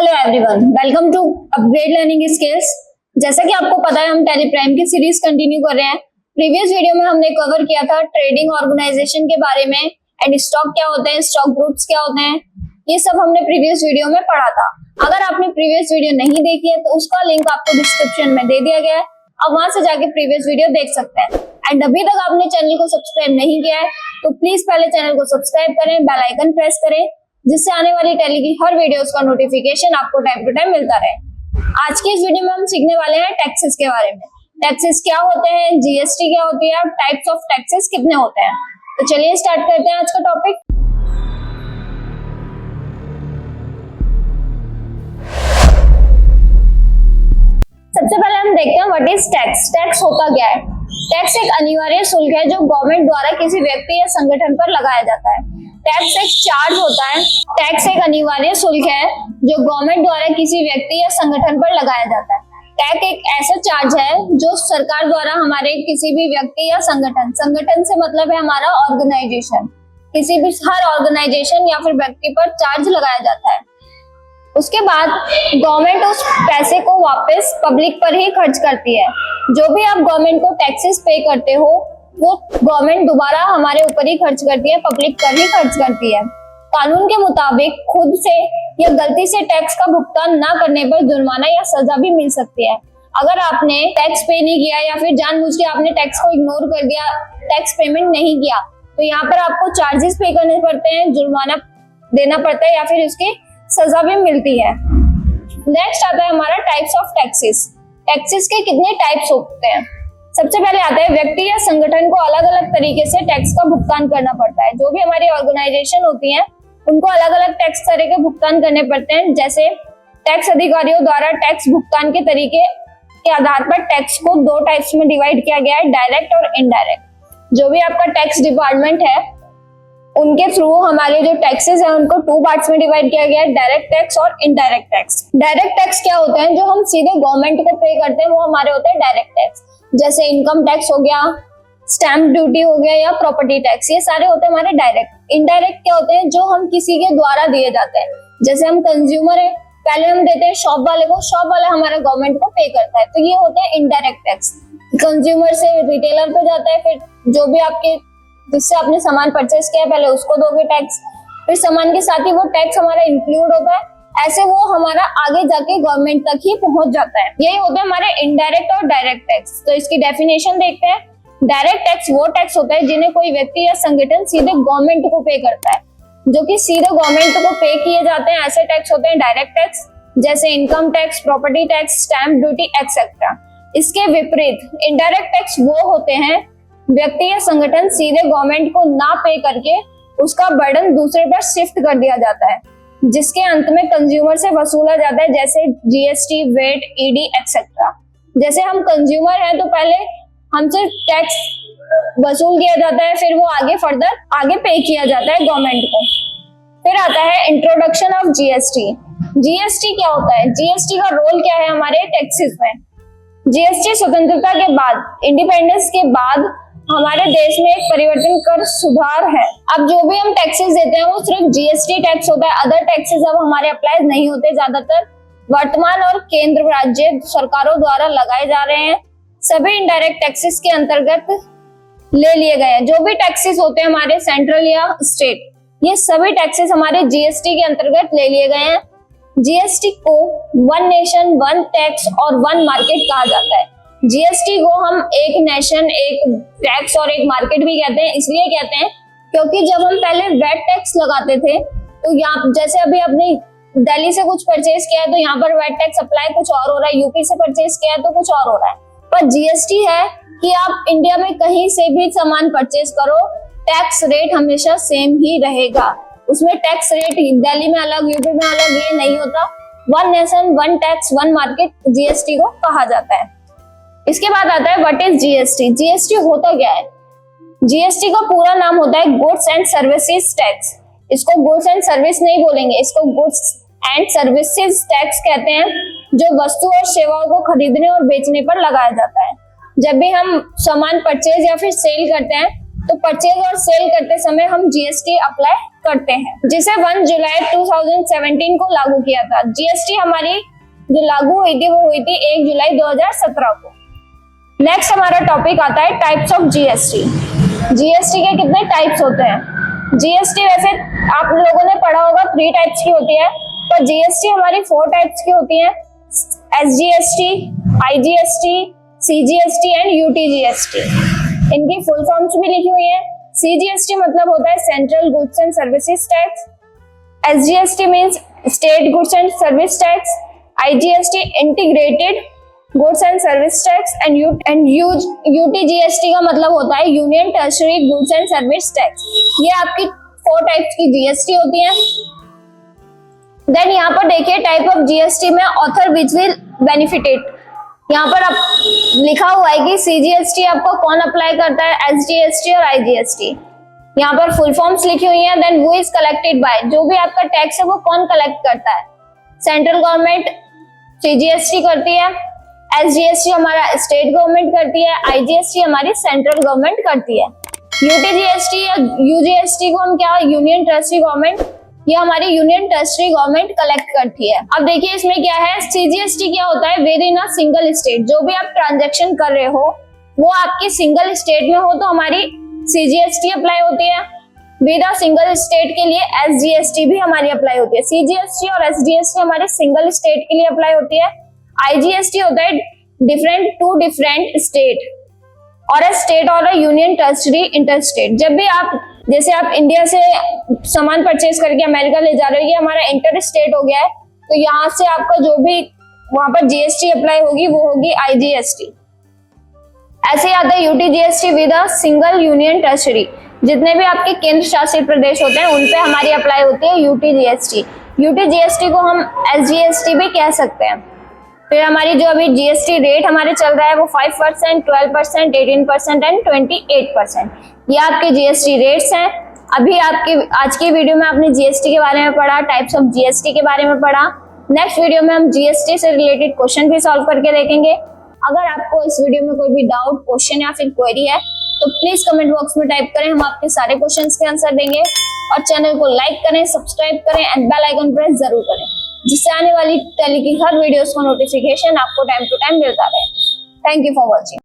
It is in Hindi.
Hello everyone, welcome to upgrade learning skills. जैसा कि आपको पता है, हम टैली प्राइम की सीरीज कंटिन्यू कर रहे हैं। प्रीवियस वीडियो में हमने कवर किया था ट्रेडिंग ऑर्गेनाइजेशन के बारे में एंड स्टॉक क्या होते हैं, स्टॉक ग्रुप्स क्या होते हैं, ये सब हमने प्रीवियस वीडियो में पढ़ा था। अगर आपने प्रीवियस वीडियो नहीं देखी है तो उसका लिंक आपको डिस्क्रिप्शन में दे दिया गया है, आप वहां से जाके प्रीवियस वीडियो देख सकते हैं। एंड अभी तक आपने चैनल को सब्सक्राइब नहीं किया है तो प्लीज पहले चैनल को सब्सक्राइब करें, बेल आइकन प्रेस करें, जिससे आने वाली टैली की हर वीडियोस का नोटिफिकेशन आपको टाइम टू टाइम मिलता रहे। आज की इस वीडियो में हम सीखने वाले हैं टैक्सेस के बारे में। टैक्सेस क्या होते हैं, जीएसटी क्या होती है, टाइप्स ऑफ टैक्सेस कितने होते हैं। तो चलिए स्टार्ट करते हैं आज का टॉपिक। सबसे पहले हम देखते हैं व्हाट इज टैक्स। टैक्स होता क्या है? टैक्स एक अनिवार्य शुल्क है जो गवर्नमेंट द्वारा किसी व्यक्ति या संगठन पर लगाया जाता है। टैक्स एक चार्ज होता है। टैक्स एक अनिवार्य शुल्क है जो गवर्नमेंट द्वारा किसी व्यक्ति या संगठन पर लगाया जाता है। टैक्स एक ऐसा चार्ज है जो सरकार द्वारा हमारे किसी भी व्यक्ति या संगठन से मतलब है हमारा ऑर्गेनाइजेशन, किसी भी हर ऑर्गेनाइजेशन या फिर व्यक्ति पर चार्ज लगाया जाता है। उसके बाद गवर्नमेंट उस पैसे को वापस पब्लिक पर ही खर्च करती है। जो भी आप गवर्नमेंट को टैक्सेस पे करते हो वो गवर्नमेंट दोबारा हमारे ऊपर ही खर्च करती है, पब्लिक पर ही खर्च करती है। कानून के मुताबिक खुद से या गलती से टैक्स का भुगतान ना करने पर जुर्माना या सजा भी मिल सकती है। अगर आपने टैक्स पे नहीं किया या फिर जानबूझ के आपने टैक्स को इग्नोर कर दिया, टैक्स पेमेंट नहीं किया, तो यहाँ पर आपको चार्जेस पे करने पड़ते हैं, जुर्माना देना पड़ता है या फिर उसकी सजा भी मिलती है। नेक्स्ट आता है हमारा टाइप्स ऑफ टैक्सेस। टैक्सेस के कितने टाइप्स होते हैं? सबसे पहले आता है व्यक्ति या संगठन को अलग अलग तरीके से टैक्स का भुगतान करना पड़ता है। जो भी हमारी ऑर्गेनाइजेशन होती है उनको अलग अलग टैक्स तरह के भुगतान करने पड़ते हैं। जैसे टैक्स अधिकारियों द्वारा टैक्स भुगतान के तरीके के आधार पर टैक्स को दो टाइप्स में डिवाइड किया गया है, डायरेक्ट और इनडायरेक्ट। जो भी आपका टैक्स डिपार्टमेंट है उनके थ्रू हमारे जो टैक्सेस है उनको टू पार्ट्स में डिवाइड किया गया है, डायरेक्ट टैक्स और इनडायरेक्ट टैक्स। डायरेक्ट टैक्स क्या होते हैं? जो हम सीधे गवर्नमेंट को पे करते हैं वो हमारे होते हैं डायरेक्ट टैक्स। जैसे इनकम टैक्स हो गया, स्टैंप ड्यूटी हो गया या प्रॉपर्टी टैक्स, ये सारे होते हैं हमारे डायरेक्ट। इनडायरेक्ट क्या होते हैं? जो हम किसी के द्वारा दिए जाते हैं। जैसे हम कंज्यूमर है, पहले हम देते हैं शॉप वाले को, शॉप वाला हमारा गवर्नमेंट को पे करता है, तो ये होते हैं इनडायरेक्ट टैक्स। कंज्यूमर से रिटेलर पे जाता है, फिर जो भी आपके जिससे आपने सामान परचेस किया है पहले उसको दोगे टैक्स, फिर सामान के साथ ही वो टैक्स हमारा इंक्लूड होता है, ऐसे वो हमारा आगे जाके गवर्नमेंट तक ही पहुंच जाता है। यही होता है हमारे इनडायरेक्ट और डायरेक्ट टैक्स। तो इसकी डेफिनेशन देखते हैं। डायरेक्ट टैक्स वो टैक्स होता है जिन्हें कोई व्यक्ति या संगठन सीधे गवर्नमेंट को पे करता है, जो कि सीधे गवर्नमेंट को पे किए जाते हैं, ऐसे टैक्स होते हैं डायरेक्ट टैक्स। जैसे income tax, property tax, stamp duty etcetera. इसके विपरीत इनडायरेक्ट टैक्स वो होते हैं व्यक्ति या संगठन सीधे गवर्नमेंट को ना पे करके उसका बर्डन दूसरे पर शिफ्ट कर दिया जाता है, जिसके अंत में कंज्यूमर से वसूला जाता है, जैसे जीएसटी, वेट, ईडी एक्सेट्रा। जैसे हम कंज्यूमर हैं तो पहले हमसे टैक्स वसूल किया जाता है, फिर वो आगे फर्दर आगे पे किया जाता है गवर्नमेंट को। फिर आता है इंट्रोडक्शन ऑफ जीएसटी। जीएसटी क्या होता है? जीएसटी का रोल क्या है हमारे टैक्सेस में? जीएसटी स्वतंत्रता के बाद, इंडिपेंडेंस के बाद हमारे देश में एक परिवर्तन कर सुधार है। अब जो भी हम टैक्सेस देते हैं वो सिर्फ जीएसटी टैक्स होता है, अदर टैक्सेस अब हमारे अप्लाई नहीं होते। ज्यादातर वर्तमान और केंद्र राज्य सरकारों द्वारा लगाए जा रहे हैं, सभी इनडायरेक्ट टैक्सेस के अंतर्गत ले लिए गए हैं। जो भी टैक्सेस होते हैं हमारे सेंट्रल या स्टेट, ये सभी टैक्सेस हमारे जीएसटी के अंतर्गत ले लिए गए हैं। जीएसटी को वन नेशन वन टैक्स और वन मार्केट कहा जाता है। जीएसटी को हम एक नेशन, एक टैक्स और एक मार्केट भी कहते हैं। इसलिए कहते हैं क्योंकि जब हम पहले वेट टैक्स लगाते थे तो यहाँ जैसे अभी आपने दिल्ली से कुछ परचेज किया है तो यहाँ पर वेट टैक्स अप्लाई कुछ और हो रहा है, यूपी से परचेज किया है तो कुछ और हो रहा है। पर जीएसटी है कि आप इंडिया में कहीं से भी सामान परचेज करो, टैक्स रेट हमेशा सेम ही रहेगा। उसमें टैक्स रेट दिल्ली में अलग, यूपी में अलग, ये नहीं होता। One nation one tax one market GST को कहा जाता है। इसके बाद आता है व्हाट इज जीएसटी। जीएसटी होता क्या है? जीएसटी का पूरा नाम होता है गुड्स एंड सर्विसेज टैक्स। इसको गुड्स एंड सर्विस नहीं बोलेंगे, इसको गुड्स एंड सर्विसेज टैक्स कहते हैं, जो वस्तु और सेवाओं को खरीदने और बेचने पर लगाया जाता है। जब भी हम सामान परचेज या फिर सेल करते हैं तो परचेज और सेल करते समय हम जीएसटी अप्लाई करते हैं, जिसे 1 जुलाई 2017 को लागू किया था। जीएसटी हमारी जो लागू हुई थी वो हुई थी 1 जुलाई 2017 को। नेक्स्ट हमारा टॉपिक आता है टाइप्स ऑफ जीएसटी। जीएसटी के कितने टाइप्स होते हैं? जीएसटी वैसे आप लोगों ने पढ़ा होगा 3 टाइप्स की होती है, पर जीएसटी हमारी 4 टाइप्स की होती है। SGST, IGST, CGST and UTGST. इनकी फुल फॉर्म्स भी लिखी हुई है। सीजीएसटी मतलब होता है central goods and services tax, SGST means state goods and service tax, IGST integrated goods and service tax and UTGST का मतलब होता है union tertiary goods and service tax. ये आपकी 4 टाइप्स की जीएसटी होती है। देन यहाँ पर देखिए टाइप ऑफ जीएसटी में ऑथर विजिल बेनिफिटेड, यहाँ पर आप लिखा हुआ है कि सीजीएसटी आपको कौन अप्लाई करता है, एसजीएसटी और आईजीएसटी। यहाँ पर फुल फॉर्म्स लिखी हुई हैं। Then who is collected by, जो भी आपका टैक्स है वो कौन कलेक्ट करता है? सेंट्रल गवर्नमेंट सीजीएसटी करती है, एसजीएसटी हमारा स्टेट गवर्नमेंट करती है, आईजीएसटी हमारी सेंट्रल गवर्नमेंट करती है। यूटीजीएसटी या यूजीएसटी को हम क्या, यूनियन ट्रस्टी गवर्नमेंट, ये हमारी यूनियन ट्रस्टी गवर्नमेंट कलेक्ट करती है। अब देखिए इसमें क्या है, सीजीएसटी क्या होता है, with in a single state. जो भी आप ट्रांजैक्शन कर रहे हो वो आपकी सिंगल स्टेट में हो तो हमारी सीजीएसटी अप्लाई होती है। विद अ सिंगल स्टेट के लिए एसजीएसटी भी हमारी अप्लाई होती है। सीजीएसटी और एसजीएसटी हमारे सिंगल स्टेट के लिए अप्लाई होती है। आईजीएसटी होता है डिफरेंट टू डिफरेंट स्टेट और अ स्टेट और अ यूनियन टर्शरी इंटरस्टेट। जब भी आप, जैसे आप इंडिया से सामान परचेज करके अमेरिका ले जा रहे हो, ये हमारा इंटर स्टेट हो गया है, तो यहाँ से आपका जो भी वहां पर जीएसटी अप्लाई होगी वो होगी आईजीएसटी। ऐसे आता है UTGST with a single union tertiary. जितने भी आपके केंद्र शासित प्रदेश होते हैं उन पे हमारी अप्लाई होती है यूटीजीएसटी। यूटीजीएसटी को हम एसजीएसटी भी कह सकते हैं। फिर हमारी जो अभी जीएसटी रेट हमारे चल रहा है वो 5%, 12%, 18% एंड 28%। ये आपके जीएसटी रेट्स हैं। अभी आपके आज की वीडियो में आपने जीएसटी के बारे में पढ़ा, टाइप्स ऑफ जीएसटी के बारे में पढ़ा। नेक्स्ट वीडियो में हम जीएसटी से रिलेटेड क्वेश्चन भी सॉल्व करके देखेंगे। अगर आपको इस वीडियो में कोई भी डाउट, क्वेश्चन या फिर क्वेरी है तो प्लीज कमेंट बॉक्स में टाइप करें, हम आपके सारे क्वेश्चंस के आंसर देंगे। और चैनल को लाइक करें, सब्सक्राइब करें एंड बेल आइकन प्रेस जरूर करें, जिससे आने वाली टेली की हर वीडियोस का नोटिफिकेशन आपको टाइम टू टाइम मिलता रहे। Thank you for watching.